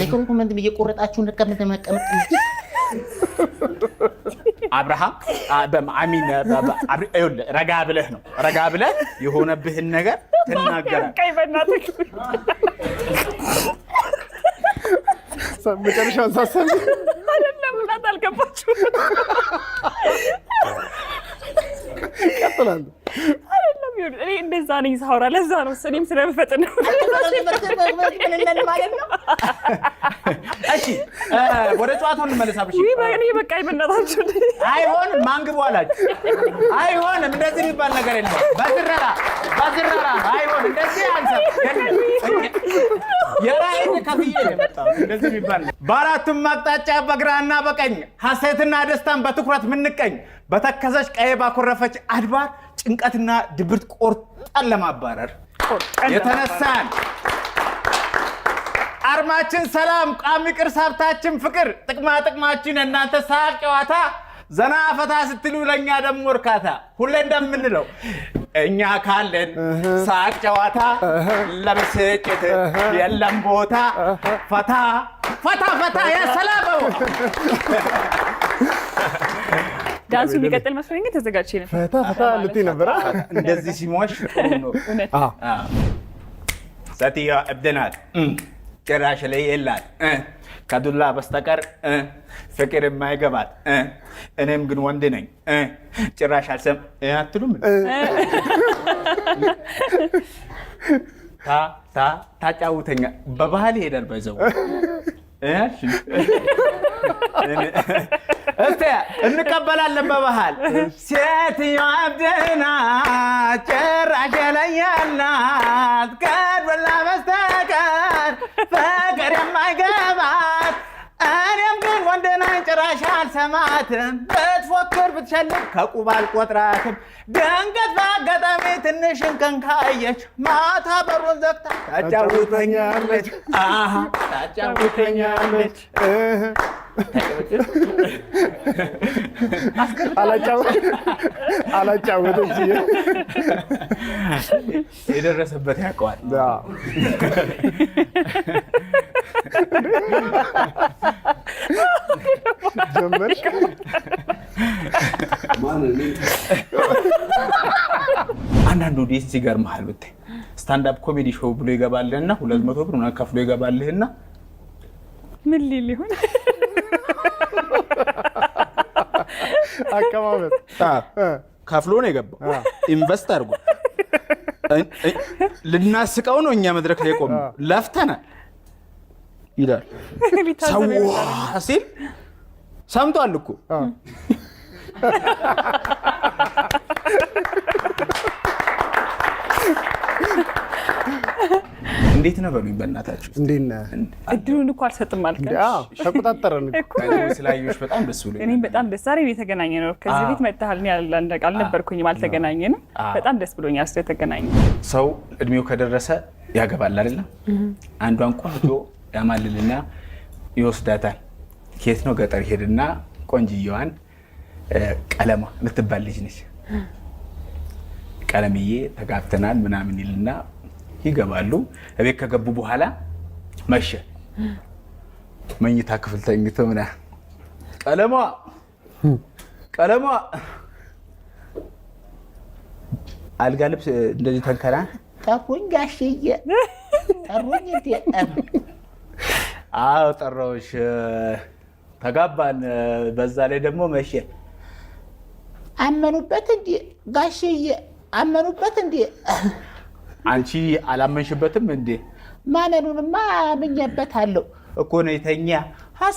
ሪኮመንድ እየቆረጣችሁ እንደቀመጥ መቀመጥ አብርሃም በአሚን ረጋ ብለህ ነው ረጋ ብለህ የሆነብህን ነገር ትናገራለህ። ቀይ በእናትህ መጨረሻውን ሳሰብ አይደለም እናት አልገባችሁም። ቀጥላለሁ። አይደለም ይሁን እኔ እንደዛ ነኝ ሳውራ ለዛ ነው እኔም ስለምፈጥን ነው። እሺ ወደ ጨዋታው እንመለሳብሽ። እኔ በቃ ይመናታችሁ አይሆን ማንግቡ አላችሁ። አይሆንም እንደዚህ የሚባል ነገር የለም። በዝረራ አይሆን እንደዚህ አንሰብ የራይን ከፍዬ የመጣው እንደዚህ የሚባል በአራቱም አቅጣጫ በግራና በቀኝ ሐሴትና ደስታን በትኩረት ምንቀኝ በተከዘች ቀዬ ባኮረፈች አድባር ጭንቀትና ድብርት ቆርጠን ለማባረር የተነሳን አርማችን ሰላም ቋሚ ቅርስ ሀብታችን ፍቅር ጥቅማችን እናንተ ሳቅ ጨዋታ ዘና ፈታ ስትሉ ለኛ ደግሞ እርካታ ሁሌ እንደምንለው እኛ ካለን ሳቅ ጨዋታ ለብስጭት የለም ቦታ ፈታ ያሰላበው ዳንሱ የሚቀጥል መስሎኝ ተዘጋጅቼ ነበር። ፈታ ልትይ ነበር። እንደዚህ ሲሞሽ ነው። ሴትዮዋ እብድ ናት ጭራሽ ላይ የላት ከዱላ በስተቀር ፍቅር የማይገባት እኔም ግን ወንድ ነኝ ጭራሽ አልሰም አትሉም። ታጫውተኛ በባህል ይሄዳል በዛው እስቲ እንቀበላለን በባህል ሴትዮዋ እብድ ናት ጭራሽ ላይ ያላት ከዱላ በስተቀር ፍቅር የማይገባት እኔም ግን ወንድ ነኝ ጭራሽ አልሰማትም ብትፎክር ብትሸልም ከቁብ አልቆጥራትም ድንገት በአጋጣሚ ትንሽ እንከን ካየች ማታ በሩን ዘግታ ታጫውተኛለች አላጫወተች የደረሰበት ያውቀዋል። ጀመርሽ አንዳንዱ ዲስ ይገርምሃል ብታይ ስታንድ አፕ ኮሜዲ ሾው ብሎ ይገባልህና 200 ብር ምናምን ከፍሎ ይገባልህና ምን ሊል ይሆን አቀማመጥ ከፍሎ ነው የገባው። ኢንቨስት አድርጎ ልናስቀው ነው እኛ መድረክ ላይ ቆም ለፍተናል ይላል ሰው ሲል ሰምቷል እኮ እንዴት ነው በሉኝ በእናታችሁ። እንዴት ነህ? እድሉን እኮ አልሰጥም አልከኝ። ተቆጣጠረን እኮ ስላየሁሽ በጣም ደስ ብሎኝ። እኔም በጣም ደስ ዛሬ የተገናኘ ነው። ከዚህ ቤት መጥተሃል አልነበርኩኝም አልተገናኘንም። በጣም ደስ ብሎኛል ስለተገናኘ። ሰው እድሜው ከደረሰ ያገባል አይደለም? አንዷን ቆንጆ ያማልልና ይወስዳታል። ከየት ነው ገጠር ሄድና ቆንጅየዋን ቀለማ ልትባል ልጅ ነች ቀለምዬ ተጋብተናል ምናምን ይልና ይገባሉ። እቤት ከገቡ በኋላ መሸ። መኝታ ክፍል ተኝቶ ምናምን ቀለሟ አልጋ ልብስ እንደዚህ ተንከራ ጠሩኝ ጋሽዬ ጠሩኝ እንዴ? አዎ ጠራሁሽ። ተጋባን። በዛ ላይ ደግሞ መሸ። አመኑበት እንዴ ጋሽዬ? አመኑበት እንዴ? አንቺ አላመንሽበትም እንዴ? ማመኑንማ አምኜበታለሁ እኮ ነው። የተኛ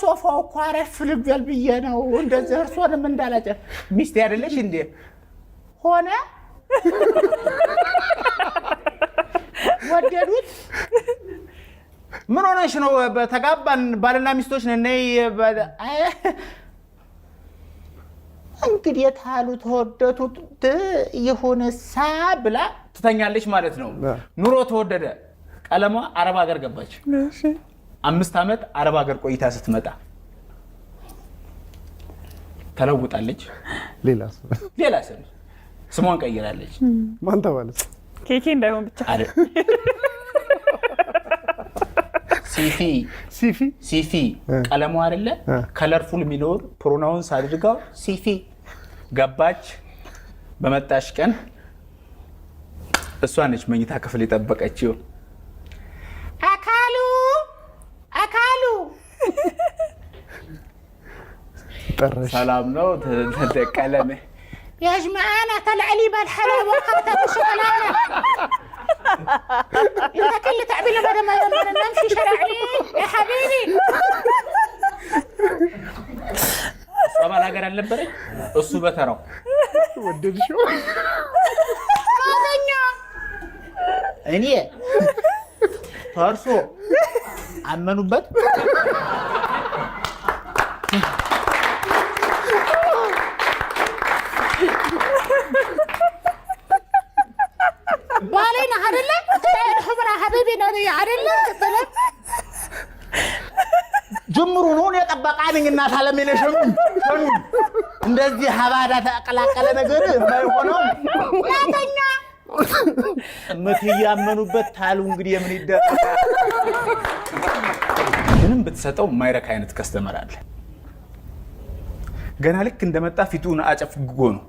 ሶፋው እኮ አረፍ ልበል ብዬ ነው። እንደዚህ እርሶንም እንዳላጨ ሚስቴ አይደለሽ እንዴ? ሆነ ወደዱት። ምን ሆነሽ ነው? በተጋባን ባልና ሚስቶች ነን። እንግዲህ የታሉ ተወደዱት ይሁንሳ ብላ ትተኛለች ማለት ነው። ኑሮ ተወደደ። ቀለሟ አረብ ሀገር ገባች። 5 ዓመት አረብ ሀገር ቆይታ ስትመጣ ተለውጣለች። ሌላ ሰው ስሟን ቀይራለች። ማን ተባለች? ኬኬ እንዳይሆን ብቻ ሲፊ ቀለሙ አይደለ ከለርፉል የሚኖር ፕሮናውንስ አድርጋው ሲፊ ገባች። በመጣሽ ቀን እሷ ነች መኝታ ክፍል የጠበቀችው። አካሉ ሰላም ነው ተቀለመ يا جماعة طلع لي بالحلال وقتها بشغلانة انت كل تعبينا بدل ما نمشي شرعي يا حبيبي طبعا ሀገር አልነበረኝ እሱ በተራው ወደድሽው ማዘኛ እኔ ፈርሶ አመኑበት بالينا عدله حبرا حبيبي نادي عدله ጀምሩ ነው የጠበቃኝ እና ታለመነ ሸኑ እንደዚህ ሀባዳ ተቀላቀለ ነገር የማይሆነው ማዘኛ ምትያመኑበት ታሉ እንግዲህ የምን ይደረጋ ምንም ብትሰጠው ማይረካ አይነት ከስተመር አለ ገና ልክ እንደመጣ ፊቱን አጨፍግጎ ነው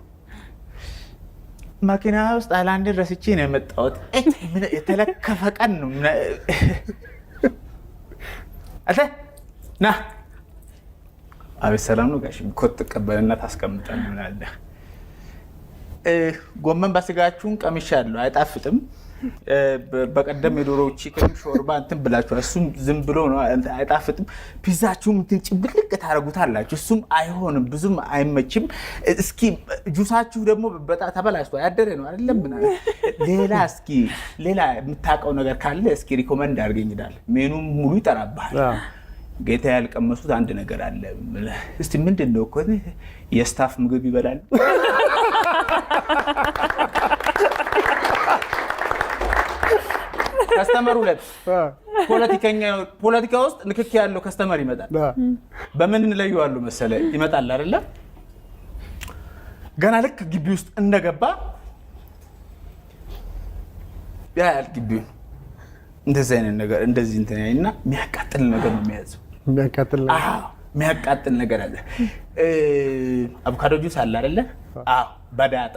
ማኪና ውስጥ አላንድ ረስቼ ነው የመጣሁት ምን የተለከፈ ቀን ነው አተ ና አቤት ሰላም ነው ጋሽ ኮት ተቀበልና ታስቀምጣለህ ምን አለ ጎመን በስጋችሁን ቀምሻለሁ አይጣፍጥም በቀደም የዶሮ ቺክን ሾርባ እንትን ብላችሁ እሱም ዝም ብሎ ነው አይጣፍጥም ፒዛችሁም እንትን ጭብልቅ ታረጉታላችሁ እሱም አይሆንም ብዙም አይመችም እስኪ ጁሳችሁ ደግሞ በጣም ተበላሽቶ ያደረ ነው አይደለም ሌላ እስኪ ሌላ የምታውቀው ነገር ካለ እስኪ ሪኮመንድ አድርገኝ ይላል ሜኑም ሙሉ ይጠራባል ጌታ ያልቀመሱት አንድ ነገር አለ እስቲ ምንድነው እኮ የስታፍ ምግብ ይበላል ከስተመር ሁለት ፖለቲካ ውስጥ ንክክ ያለው ከስተመር ይመጣል በምን እንለየዋለሁ መሰለ ይመጣል አይደለ ገና ልክ ግቢ ውስጥ እንደገባ ያል ግቢው እንደዚህ አይነት ነገር እንደዚህ እንትን ያይና የሚያቃጥል ነገር ነው የሚያዘው የሚያቃጥል ነገር አለ አቮካዶ ጁስ አለ አይደለ በዳጣ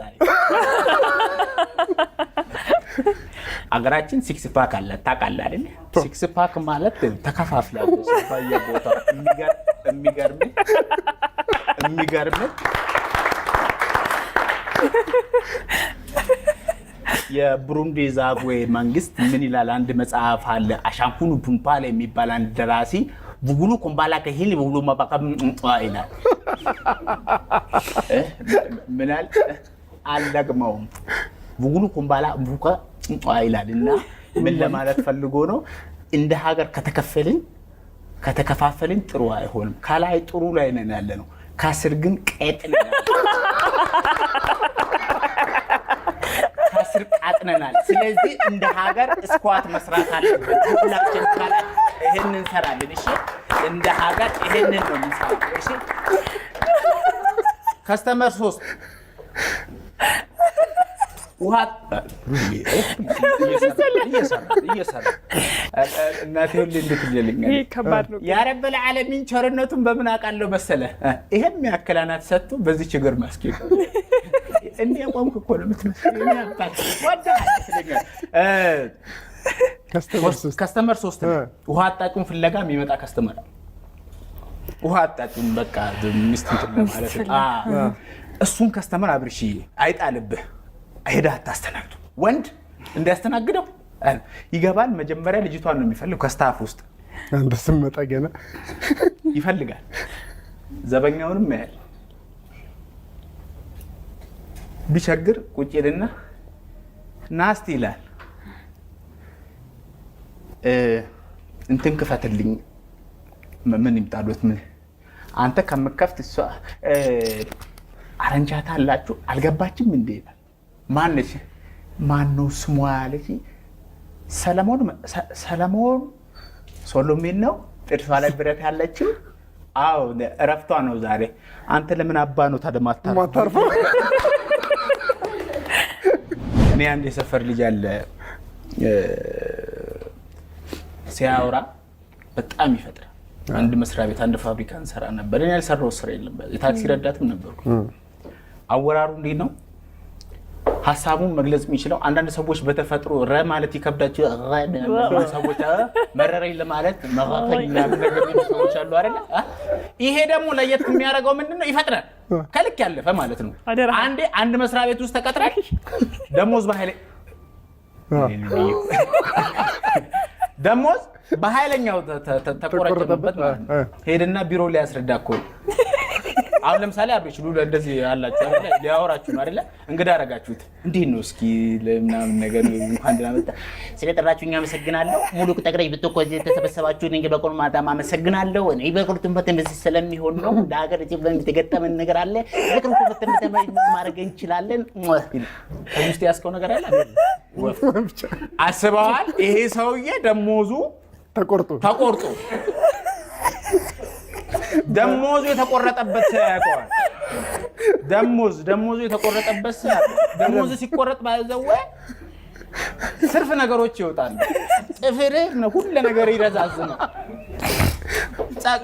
አገራችን 6 ፓክ አለ ታውቃለህ አይደል 6 ፓክ ማለት ተከፋፍላል በየቦታው የሚገርም የብሩንዲ ዛጉዌ መንግስት ምን ይላል አንድ መጽሐፍ አለ አሻንኩኑ ፑምፓሌ የሚባል አንድ ደራሲ ቡጉሉ ኮምባላ ከሂል ቡጉሉ ማባቀም ይላል ምናል አልደግመውም ቡጉሉ ኮምባላ ቡካ ይላልና ምን ለማለት ፈልጎ ነው እንደ ሀገር ከተከፋፈልን ጥሩ አይሆንም ካላይ ጥሩ ላይ ነን ያለነው ካስር ግን ቀጥል ካስር ቃጥነናል ስለዚህ እንደ ሀገር ስኳት መስራት አለበት ሁላችን ካላ ይሄንን እንሰራለን እሺ እንደ ሀገር ይሄንን ነው የምንሰራው እሺ ከስተመር 3 ውሃ እየሰራ እናቴ ሁሌ እንድትልልኝ ከባድ ነው ያ ረብ العالمين ቸርነቱን በምን አቃለው መሰለ ይሄም ያከላናት ሰጥቶ በዚህ ችግር ማስኬድ እንዴ ቆምኩ እኮ ነው የምትመስለው ያባል ወዳ ከስተመር 3 ውሃ አጣጩን ፍለጋ የሚመጣ ከስተመር ውሃ አጣጩን በቃ ሚስት ማለት እሱን ከስተመር አብርሺ አይጣልብህ አይዳ አታስተናግዱ ወንድ እንዲያስተናግደው ይገባል መጀመሪያ ልጅቷን ነው የሚፈልገው ከስታፍ ውስጥ አንተ ስመጣ ገና ይፈልጋል ዘበኛውንም ያያል ቢቸግር ቁጭ ይልና ናስቲ ይላል እንትን ክፈትልኝ ምን ይምጣሉት ምን አንተ ከመከፍት እሷ አረንጃታ አላችሁ አልገባችም እንዴ ማነሽ ማነው ስሟ ያለች ሰለሞን ሶሎሜን ነው ጥርሷ ላይ ብረት ያለችው አዎ እረፍቷ ነው ዛሬ አንተ ለምን አባ ነው ታደማታርፉ እኔ አንድ የሰፈር ልጅ አለ ሲያወራ በጣም ይፈጥራል። አንድ መስሪያ ቤት አንድ ፋብሪካ እንሰራ ነበር። እኔ ያልሰራው ስራ የለም። የታክሲ ረዳትም ነበርኩ። አወራሩ እንዴት ነው ሐሳቡን መግለጽ የሚችለው? አንዳንድ ሰዎች በተፈጥሮ ማለት ይከብዳቸው ሰዎች መረረኝ ለማለት መራፈኝ ነገር ሰዎች አሉ አይደል? ይሄ ደግሞ ለየት የሚያደርገው ምንድነው? ይፈጥራል። ከልክ ያለፈ ማለት ነው። አንድ መስሪያ ቤት ውስጥ ተቀጥረህ ደሞዝ በኃይለኛው ተቆረጠበት ማለት ነው። ሄድና ቢሮ ላይ ያስረዳ እኮ አሁን ለምሳሌ አብሬሽ ሉላ እንደዚህ ያላችሁ አይደል? ሊያወራችሁ ነው አይደል? እንግዳ አረጋችሁት እንዴት ነው እስኪ ለምናምን ነገር እንኳን ደህና መጣ ስለጠራችሁኝ አመሰግናለሁ። ሙሉ ጠቅላይ ብትቆይ ተሰበሰባችሁ ነኝ በቆል ማዳም አመሰግናለሁ። እኔ በቁርጥም በተንበስ ስለሚሆን ነው እንደ ሀገር ኢትዮጵያ የተገጠመን ነገር አለ። በቁርጥም በተንበስ ማድረግ እንችላለን። ከውስጥ ያስከው ነገር አለ አስበዋል። ይሄ ሰውዬ ደሞዙ ተቆርጦ ደሞዙ የተቆረጠበት ያውቀዋል። ደሞዙ የተቆረጠበት ደሞዙ ሲቆረጥ ባይዘው ስርፍ ነገሮች ይወጣሉ። ጥፍር ነው ሁሉ ነገር ይረዛዝናል።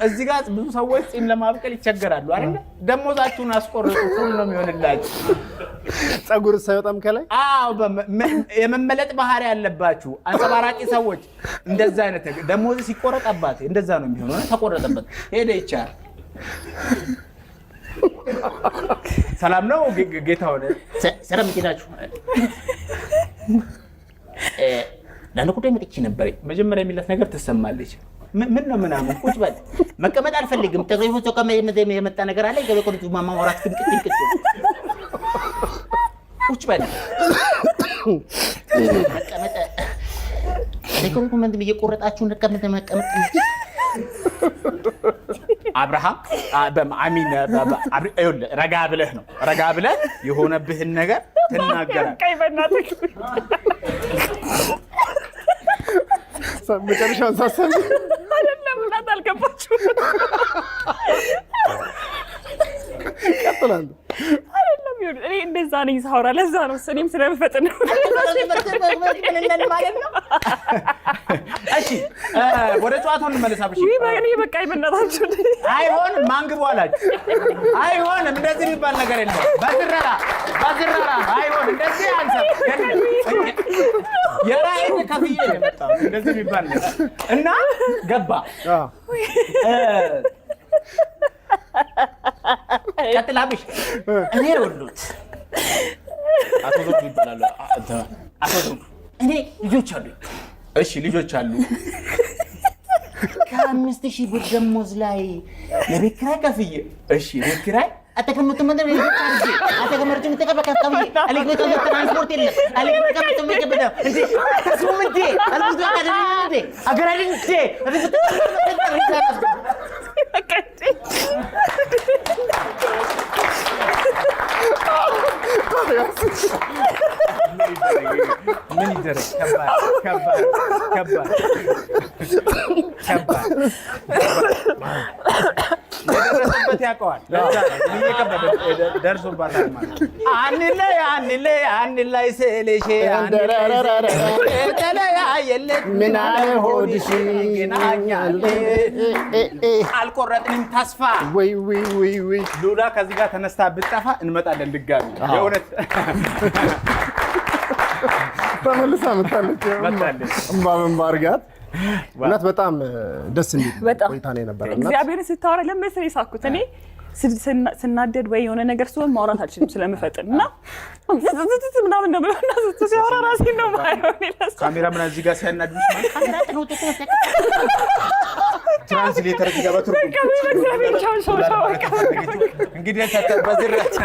እዚህ ጋር ብዙ ሰዎች ጺም ለማብቀል ይቸገራሉ አይደል? ደሞዛችሁን አስቆርጡ ሁሉ ነው የሚሆንላችሁ። ጸጉር ሳይወጣም ከላይ የመመለጥ ባህሪ ያለባችሁ አንጸባራቂ ሰዎች እንደዛ አይነት ደሞዝ ሲቆረጥባት እንደዛ ነው የሚሆነው። ተቆረጠበት ሄደ ይቻላል። ሰላም ነው ጌታ ሆነ ሰላም ይላችሁ። ለአንድ ጉዳይ መጥቼ ነበር። መጀመሪያ የሚላት ነገር ትሰማለች። ምን ነው ምናምን ቁጭ በል መቀመጥ አልፈልግም። ተግሪፉ የመጣ ነገር አለ። ገበቆልቱ ማማወራት ቅንቅጥ ቁጭ በል መቀመጥ ሪኮመንድ እየቆረጣችሁ መቀመጥ አብርሃም አሚን ረጋ ብለህ የሆነብህን ነገር ትናገራለህ። ቀይ በእናትህ መጨረሻውን ሳሰብ አይደለም እናት አልገባችሁ ቀጥላለሁ። እኔ እንደዛ ነኝ ሳውራ ለዛ ነው እኔም ስለምፈጥን ነው ማለት ነው። እሺ ወደ ጨዋታው እንመለስ። አብሽ እኔ በቃ ይመናታችሁ አይሆንም። ማንግቡ አላችሁ አይሆንም። እንደዚህ የሚባል ነገር የለም። በዝረራ አይሆንም። እንደዚህ አንሰብ የራይን ከፍዬ ነው የመጣው። እንደዚህ የሚባል ነገር እና ገባ ቀጥላብሽ እኔ ወሉት አቶ ዞክ ይባላል። አቶ ዞክ እኔ ልጆች አሉ። እሺ ልጆች አሉ። ከ5000 ብር ደሞዝ ላይ ለቤት ኪራይ ከፍዬ እሺ ቤት ኪራይ አተከመቱ መንደር ይልካልጂ አተከመርቱ ተቀበቀቀም አለግበቱ ትራንስፖርት የለም አለግበቱ መገበዳ እንዴ ተስሙምንቴ አለግበቱ አደረንዴ አገራንዴ አለግበቱ ምን ይደረግ? ከባድ የደረሰበት ያውቀዋል። ደርሶባታል ማለት አንለይ ስልሽ ተለያየለት ምን አለ ሆድሽ አልቆረጥንም ተስፋ ወይ ሉላ ከዚህ ጋር ተነስታ ብትጠፋ እንመጣለን ድጋሚ። የእውነት ተመልሳ መጣለች። እምባ አድርጋት እውነት በጣም ደስ የሚል ቆይታ ነው የነበረው። እግዚአብሔርን ስታወራ ለምሳሌ ሳኩት እኔ ስናደድ ወይ የሆነ ነገር ሲሆን ማውራት አልችልም ስለምፈጥን እና ምናምን ነው ብለውና ሲያወራ ራሴን ነው የማየው። ካሜራ ምን እዚህ ጋር ሲያናድዱሽ ትራንስሌተር ሲገባ ትርጉም እንግዲህ በዝራት